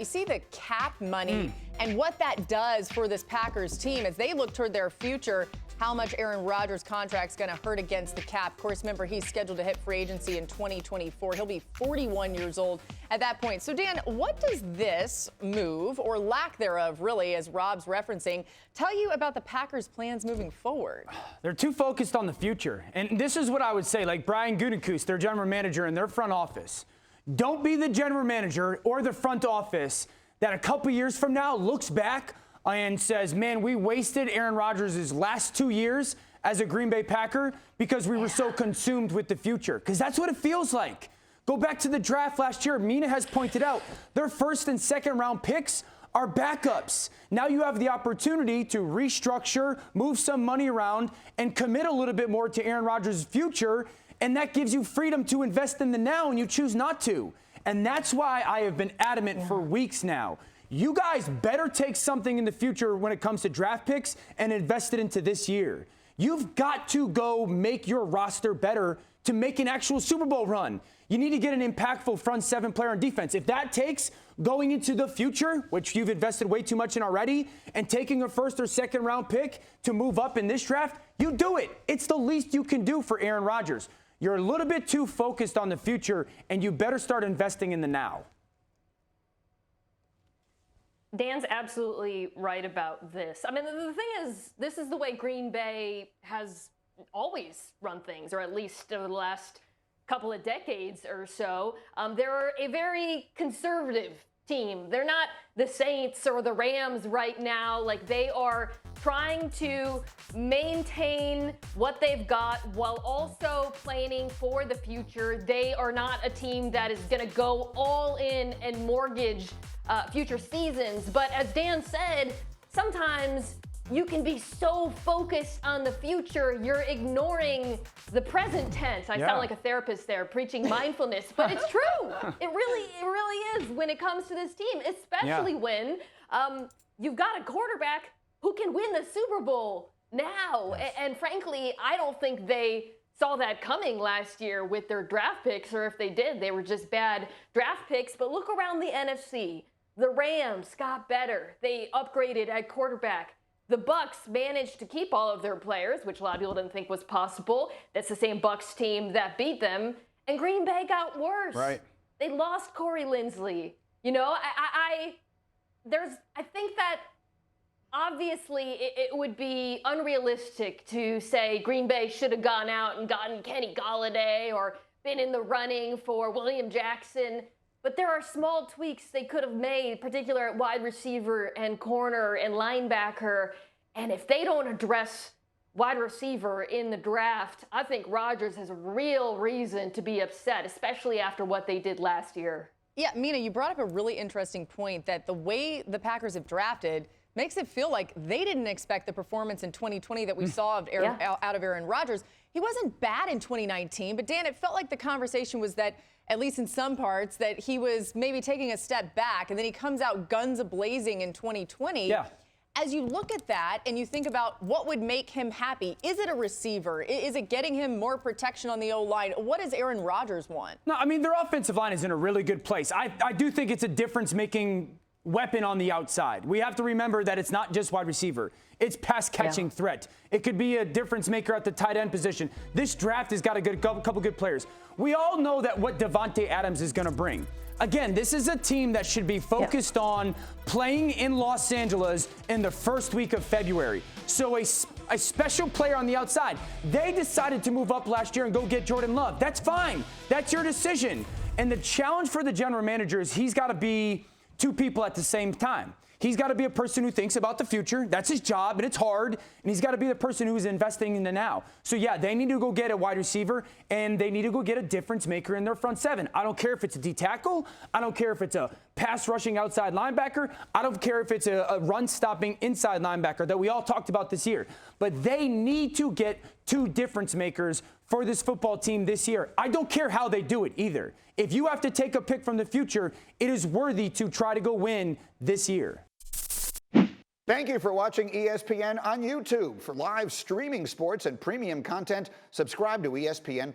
You see the cap money and what that does for this Packers team as they look toward their future, how much Aaron Rodgers' contract's going to hurt against the cap. Of course, remember, he's scheduled to hit free agency in 2024. He'll be 41 years old at that point. So, Dan, what does this move, or lack thereof, really, as Rob's referencing, tell you about the Packers' plans moving forward? They're too focused on the future. And this is what I would say, like Brian Gutekunst, their general manager in their front office. Don't be the general manager or the front office that a couple years from now looks back and says, man, we wasted Aaron Rodgers' last 2 years as a Green Bay Packer because we were so consumed with the future. Because that's what it feels like. Go back to the draft last year. Mina has pointed out their first and second round picks are backups. Now you have the opportunity to restructure, move some money around, and commit a little bit more to Aaron Rodgers' future. And that gives you freedom to invest in the now, and you choose not to. And that's why I have been adamant for weeks now. You guys better take something in the future when it comes to draft picks and invest it into this year. You've got to go make your roster better to make an actual Super Bowl run. You need to get an impactful front seven player on defense. If that takes going into the future, which you've invested way too much in already, and taking a first or second round pick to move up in this draft, you do it. It's the least you can do for Aaron Rodgers. You're a little bit too focused on the future, and you better start investing in the now. Dan's absolutely right about this. I mean, the thing is, this is the way Green Bay has always run things, or at least over the last couple of decades or so. They're a very conservative team. They're not the Saints or the Rams right now. Like, they are trying to maintain what they've got while also planning for the future. They are not a team that is going to go all in and mortgage future seasons. But as Dan said, sometimes you can be so focused on the future, you're ignoring the present tense. I sound like a therapist there preaching mindfulness, but it's true. It really is when it comes to this team, especially when you've got a quarterback who can win the Super Bowl now. And frankly, I don't think they saw that coming last year with their draft picks, or if they did, they were just bad draft picks. But look around the NFC. The Rams got better. They upgraded at quarterback. The Bucks managed to keep all of their players, which a lot of people didn't think was possible. That's the same Bucks team that beat them. And Green Bay got worse. Right. They lost Corey Linsley. You know, I think that obviously it would be unrealistic to say Green Bay should have gone out and gotten Kenny Golladay or been in the running for William Jackson. But there are small tweaks they could have made, particularly at wide receiver and corner and linebacker. And if they don't address wide receiver in the draft, I think Rodgers has a real reason to be upset, especially after what they did last year. Yeah, Mina, you brought up a really interesting point that the way the Packers have drafted makes it feel like they didn't expect the performance in 2020 that we saw out of Aaron Rodgers. He wasn't bad in 2019, but Dan, it felt like the conversation was that, at least in some parts, that he was maybe taking a step back, and then he comes out guns a-blazing in 2020. Yeah. As you look at that and you think about what would make him happy, is it a receiver? Is it getting him more protection on the O-line? What does Aaron Rodgers want? No, I mean, their offensive line is in a really good place. I do think it's a difference-making weapon on the outside. We have to remember that it's not just wide receiver. It's pass-catching threat. It could be a difference maker at the tight end position. This draft has got a couple good players. We all know that what Davante Adams is going to bring. Again, this is a team that should be focused on playing in Los Angeles in the first week of February. So a special player on the outside. They decided to move up last year and go get Jordan Love. That's fine. That's your decision. And the challenge for the general manager is he's got to be two people at the same time. He's got to be a person who thinks about the future. That's his job, and it's hard. And he's got to be the person who's investing in the now. So, yeah, they need to go get a wide receiver, and they need to go get a difference maker in their front seven. I don't care if it's a D-tackle. I don't care if it's a pass-rushing outside linebacker. I don't care if it's a run-stopping inside linebacker that we all talked about this year. But they need to get two difference makers for this football team this year. I don't care how they do it either. If you have to take a pick from the future, it is worthy to try to go win this year. Thank you for watching ESPN on YouTube. For live streaming sports and premium content, subscribe to ESPN+.